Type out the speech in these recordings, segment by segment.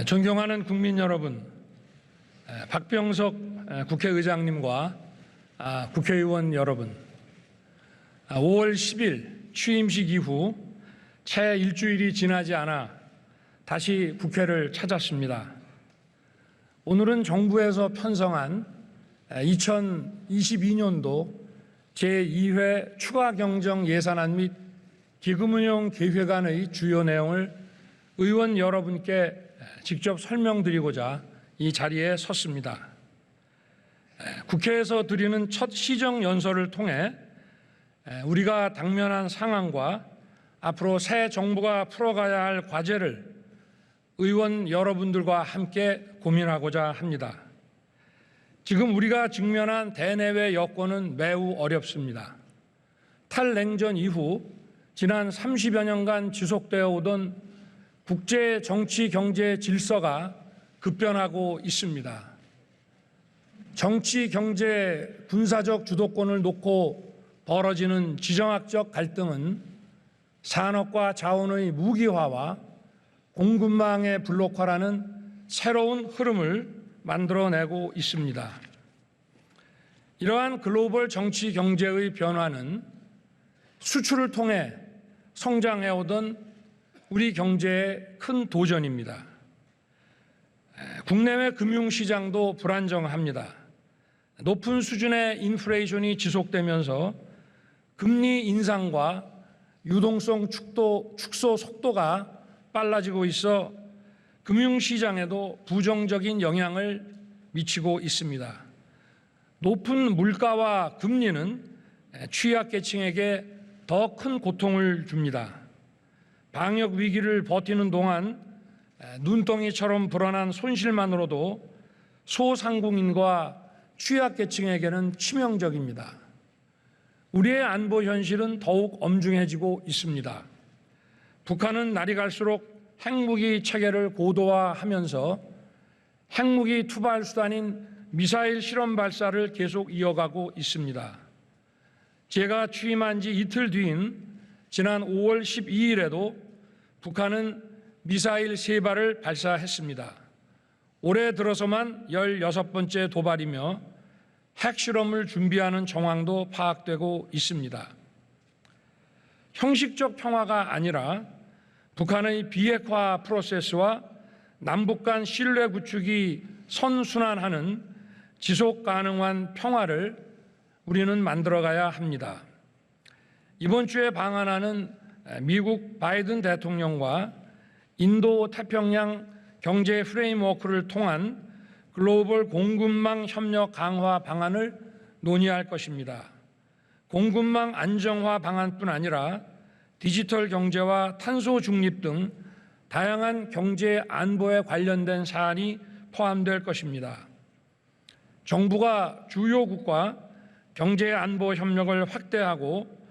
존경하는 국민 여러분, 박병석 국회의장님과 국회의원 여러분, 5월 10일 취임식 이후 채 일주일이 지나지 않아 다시 국회를 찾았습니다. 오늘은 정부에서 편성한 2022년도 제2회 추가경정 예산안 및 기금운용 계획안의 주요 내용을 의원 여러분께 직접 설명드리고자 이 자리에 섰습니다. 국회에서 드리는 첫 시정연설을 통해 우리가 당면한 상황과 앞으로 새 정부가 풀어가야 할 과제를 의원 여러분들과 함께 고민하고자 합니다. 지금 우리가 직면한 대내외 여건은 매우 어렵습니다. 탈냉전 이후 지난 30여 년간 지속되어 오던 국제 정치 경제 질서가 급변하고 있습니다. 정치, 경제, 군사적 주도권을 놓고 벌어지는 지정학적 갈등은 산업과 자원의 무기화와 공급망의 블록화라는 새로운 흐름을 만들어내고 있습니다. 이러한 글로벌 정치 경제의 변화는 수출을 통해 성장해오던 우리 경제의 큰 도전입니다. 국내외 금융시장도 불안정합니다. 높은 수준의 인플레이션이 지속되면서 금리 인상과 유동성 축소 속도가 빨라지고 있어 금융시장에도 부정적인 영향을 미치고 있습니다. 높은 물가와 금리는 취약계층에게 더 큰 고통을 줍니다. 방역 위기를 버티는 동안 눈덩이처럼 불어난 손실만으로도 소상공인과 취약계층에게는 치명적입니다. 우리의 안보 현실은 더욱 엄중해지고 있습니다. 북한은 날이 갈수록 핵무기 체계를 고도화하면서 핵무기 투발 수단인 미사일 실험 발사를 계속 이어가고 있습니다. 제가 취임한 지 이틀 뒤인 지난 5월 12일에도 북한은 미사일 3발을 발사했습니다. 올해 들어서만 16번째 도발이며 핵실험을 준비하는 정황도 파악되고 있습니다. 형식적 평화가 아니라 북한의 비핵화 프로세스와 남북 간 신뢰 구축이 선순환하는 지속 가능한 평화를 우리는 만들어가야 합니다. 이번 주에 방한하는 미국 바이든 대통령과 인도 태평양 경제 프레임워크를 통한 글로벌 공급망 협력 강화 방안을 논의할 것입니다. 공급망 안정화 방안뿐 아니라 디지털 경제와 탄소 중립 등 다양한 경제 안보에 관련된 사안이 포함될 것입니다. 정부가 주요국과 경제 안보 협력을 확대하고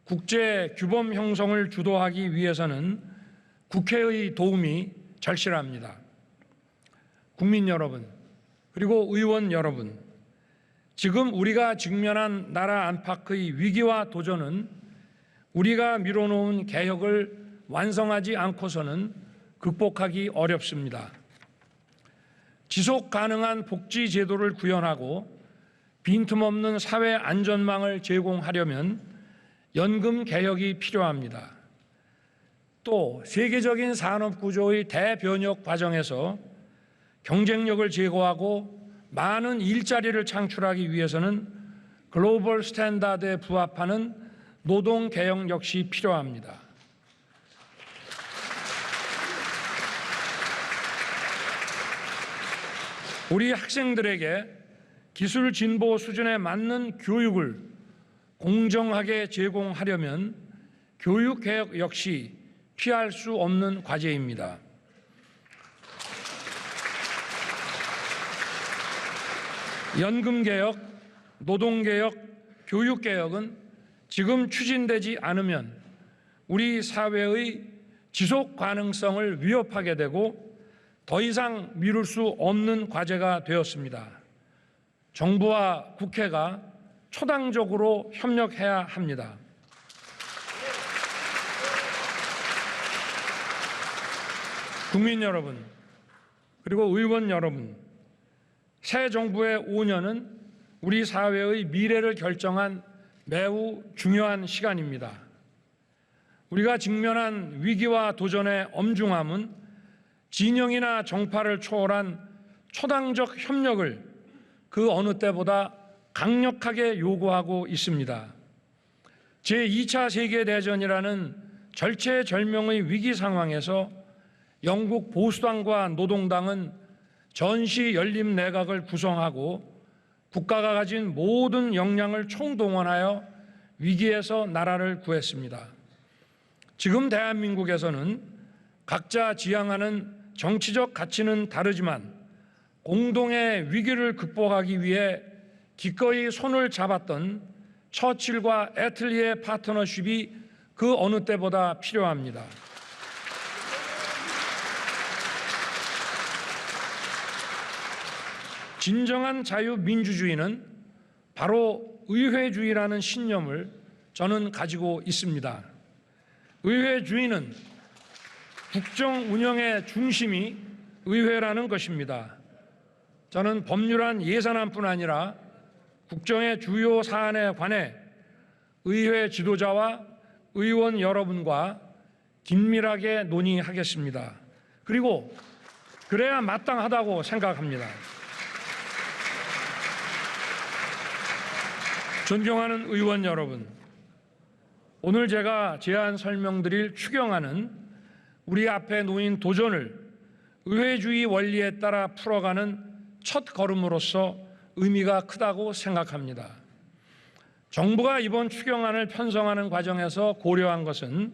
국제 규범 형성을 주도하기 위해서는 국회의 도움이 절실합니다. 국민 여러분, 그리고 의원 여러분, 지금 우리가 직면한 나라 안팎의 위기와 도전은 우리가 미뤄놓은 개혁을 완성하지 않고서는 극복하기 어렵습니다. 지속 가능한 복지 제도를 구현하고 빈틈없는 사회 안전망을 제공하려면 연금 개혁이 필요합니다. 또 세계적인 산업 구조의 대변혁 과정에서 경쟁력을 제고하고 많은 일자리를 창출하기 위해서는 글로벌 스탠다드에 부합하는 노동 개혁 역시 필요합니다. 우리 학생들에게 기술 진보 수준에 맞는 교육을 공정하게 제공하려면 교육 개혁 역시 피할 수 없는 과제입니다. 연금 개혁, 노동 개혁, 교육 개혁은 지금 추진되지 않으면 우리 사회의 지속 가능성을 위협하게 되고 더 이상 미룰 수 없는 과제가 되었습니다. 정부와 국회가 초당적으로 협력해야 합니다. 국민 여러분, 그리고 의원 여러분, 새 정부의 5년은 우리 사회의 미래를 결정한 매우 중요한 시간입니다. 우리가 직면한 위기와 도전의 엄중함은 진영이나 정파를 초월한 초당적 협력을 그 어느 때보다 강력하게 요구하고 있습니다. 제2차 세계대전이라는 절체절명의 위기 상황에서 영국 보수당과 노동당은 전시 연립 내각을 구성하고 국가가 가진 모든 역량을 총동원하여 위기에서 나라를 구했습니다. 지금 대한민국에서는 각자 지향하는 정치적 가치는 다르지만 공동의 위기를 극복하기 위해 기꺼이 손을 잡았던 처칠과 애틀리의 파트너십이 그 어느 때보다 필요합니다. 진정한 자유민주주의는 바로 의회주의라는 신념을 저는 가지고 있습니다. 의회주의는 국정 운영의 중심이 의회라는 것입니다. 저는 법률안 예산안뿐 아니라 국정의 주요 사안에 관해 의회 지도자와 의원 여러분과 긴밀하게 논의하겠습니다. 그리고 그래야 마땅하다고 생각합니다. 존경하는 의원 여러분, 오늘 제가 제안 설명드릴 추경안은 우리 앞에 놓인 도전을 의회주의 원리에 따라 풀어가는 첫 걸음으로서 의미가 크다고 생각합니다. 정부가 이번 추경안을 편성하는 과정에서 고려한 것은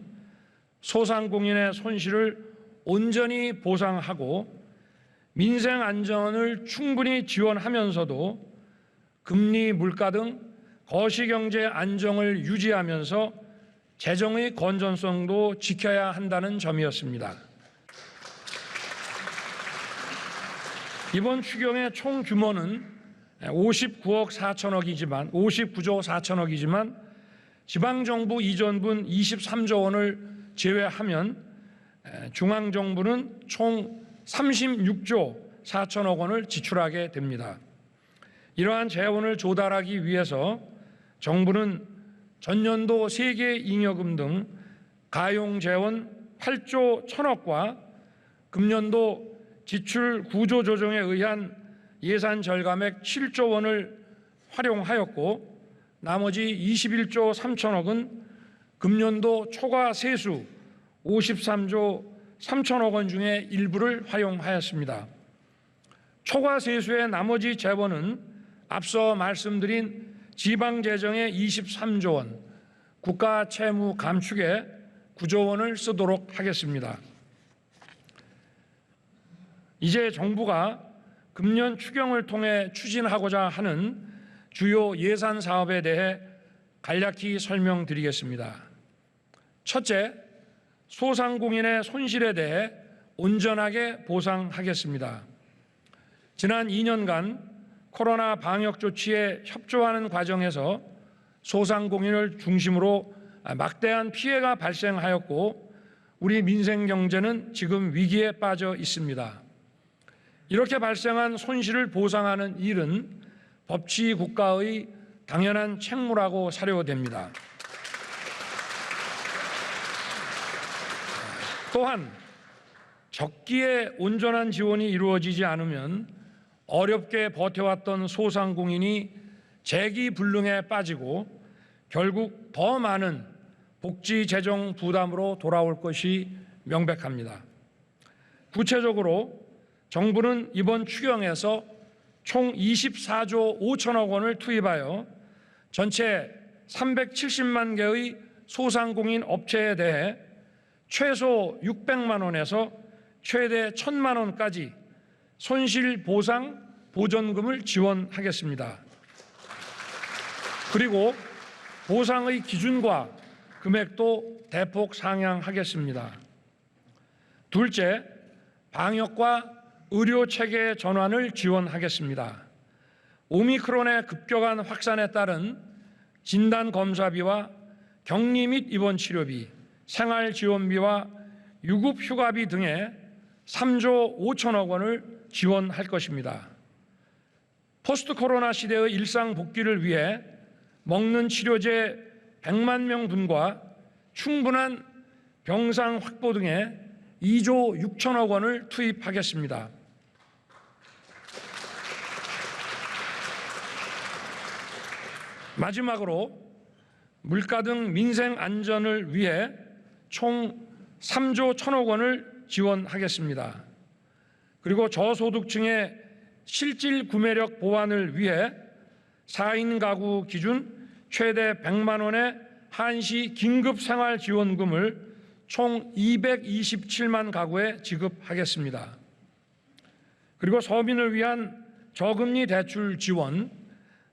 소상공인의 손실을 온전히 보상하고 민생 안전을 충분히 지원하면서도 금리, 물가 등 거시경제 안정을 유지하면서 재정의 건전성도 지켜야 한다는 점이었습니다. 이번 추경의 총 규모는 59조 4천억이지만 지방정부 이전분 23조 원을 제외하면 중앙정부는 총 36조 4천억 원을 지출하게 됩니다. 이러한 재원을 조달하기 위해서 정부는 전년도 세계잉여금 등 가용재원 8조 1천억과 금년도 지출 구조 조정에 의한 예산 절감액 7조 원을 활용하였고 나머지 21조 3천억은 금년도 초과 세수 53조 3천억 원 중에 일부를 활용하였습니다. 초과 세수의 나머지 재원은 앞서 말씀드린 지방재정의 23조 원, 국가 채무 감축에 9조 원을 쓰도록 하겠습니다. 이제 정부가 금년 추경을 통해 추진하고자 하는 주요 예산 사업에 대해 간략히 설명드리겠습니다. 첫째, 소상공인의 손실에 대해 온전하게 보상하겠습니다. 지난 2년간 코로나 방역 조치에 협조하는 과정에서 소상공인을 중심으로 막대한 피해가 발생하였고 우리 민생 경제는 지금 위기에 빠져 있습니다. 이렇게 발생한 손실을 보상하는 일은 법치 국가의 당연한 책무라고 사료됩니다. 또한 적기에 온전한 지원이 이루어지지 않으면 어렵게 버텨왔던 소상공인이 재기불능에 빠지고 결국 더 많은 복지 재정 부담으로 돌아올 것이 명백합니다. 구체적으로 정부는 이번 추경에서 총 24조 5천억 원을 투입하여 전체 370만 개의 소상공인 업체에 대해 최소 600만 원에서 최대 1,000만 원까지 손실보상 보전금을 지원하겠습니다. 그리고 보상의 기준과 금액도 대폭 상향하겠습니다. 둘째, 방역과 의료체계 전환을 지원하겠습니다. 오미크론의 급격한 확산에 따른 진단검사비와 격리 및 입원 치료비, 생활지원비와 유급휴가비 등의 3조 5천억 원을 지원할 것입니다. 포스트 코로나 시대의 일상 복귀를 위해 먹는 치료제 100만 명분과 충분한 병상 확보 등에 2조 6천억 원을 투입하겠습니다. 마지막으로 물가 등 민생 안전을 위해 총 3조 1천억 원을 지원하겠습니다. 그리고 저소득층의 실질 구매력 보완을 위해 4인 가구 기준 최대 100만 원의 한시 긴급생활지원금을 총 227만 가구에 지급하겠습니다. 그리고 서민을 위한 저금리 대출 지원,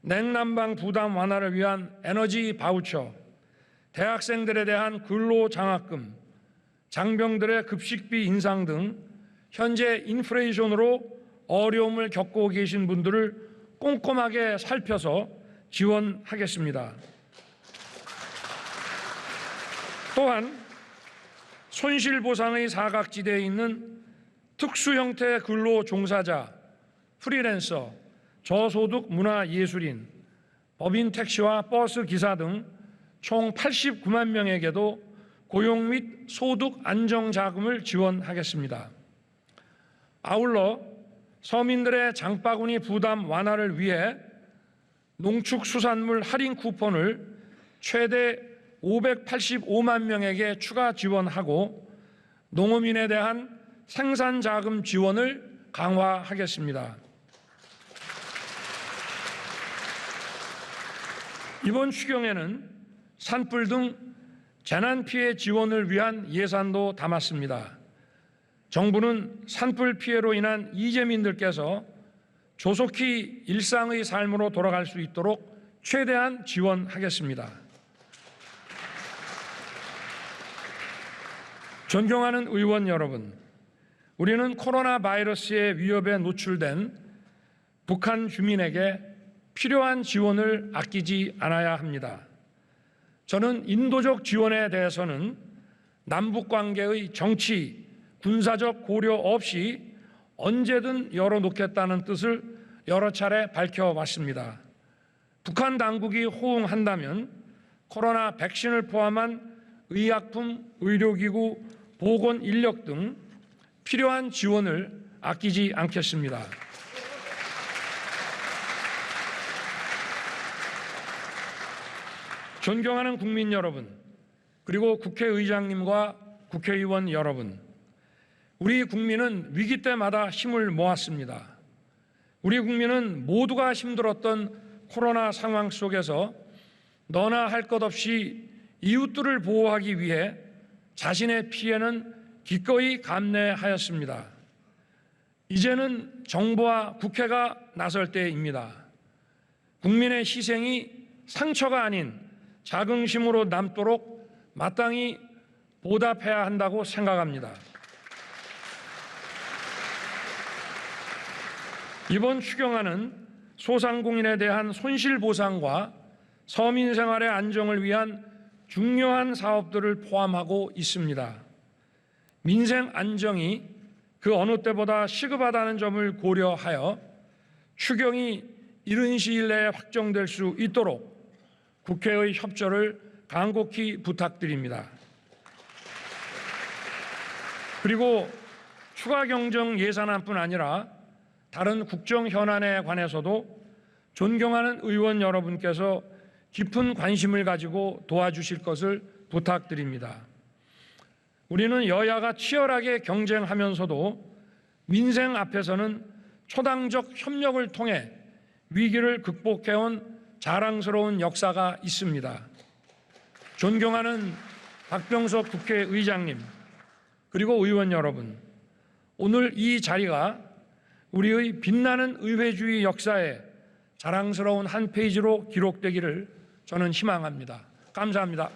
냉난방 부담 완화를 위한 에너지 바우처, 대학생들에 대한 근로장학금, 장병들의 급식비 인상 등 현재 인플레이션으로 어려움을 겪고 계신 분들을 꼼꼼하게 살펴서 지원하겠습니다. 또한 손실보상의 사각지대에 있는 특수형태 근로종사자, 프리랜서, 저소득 문화예술인, 법인 택시와 버스 기사 등 총 89만 명에게도 고용 및 소득 안정자금을 지원하겠습니다. 아울러 서민들의 장바구니 부담 완화를 위해 농축수산물 할인 쿠폰을 최대 585만 명에게 추가 지원하고 농어민에 대한 생산자금 지원을 강화하겠습니다. 이번 추경에는 산불 등 재난피해 지원을 위한 예산도 담았습니다. 정부는 산불 피해로 인한 이재민들께서 조속히 일상의 삶으로 돌아갈 수 있도록 최대한 지원하겠습니다. 존경하는 의원 여러분, 우리는 코로나 바이러스의 위협에 노출된 북한 주민에게 필요한 지원을 아끼지 않아야 합니다. 저는 인도적 지원에 대해서는 남북 관계의 정치, 군사적 고려 없이 언제든 열어놓겠다는 뜻을 여러 차례 밝혀왔습니다. 북한 당국이 호응한다면 코로나 백신을 포함한 의약품, 의료기구, 보건 인력 등 필요한 지원을 아끼지 않겠습니다. 존경하는 국민 여러분, 그리고 국회의장님과 국회의원 여러분, 우리 국민은 위기 때마다 힘을 모았습니다. 우리 국민은 모두가 힘들었던 코로나 상황 속에서 너나 할 것 없이 이웃들을 보호하기 위해 자신의 피해는 기꺼이 감내하였습니다. 이제는 정부와 국회가 나설 때입니다. 국민의 희생이 상처가 아닌 자긍심으로 남도록 마땅히 보답해야 한다고 생각합니다. 이번 추경안은 소상공인에 대한 손실보상과 서민 생활의 안정을 위한 중요한 사업들을 포함하고 있습니다. 민생 안정이 그 어느 때보다 시급하다는 점을 고려하여 추경이 이른 시일 내에 확정될 수 있도록 국회의 협조를 간곡히 부탁드립니다. 그리고 추가 경정 예산안뿐 아니라 다른 국정 현안에 관해서도 존경하는 의원 여러분께서 깊은 관심을 가지고 도와주실 것을 부탁드립니다. 우리는 여야가 치열하게 경쟁하면서도 민생 앞에서는 초당적 협력을 통해 위기를 극복해온 자랑스러운 역사가 있습니다. 존경하는 박병석 국회의장님, 그리고 의원 여러분, 오늘 이 자리가 우리의 빛나는 의회주의 역사에 자랑스러운 한 페이지로 기록되기를 저는 희망합니다. 감사합니다.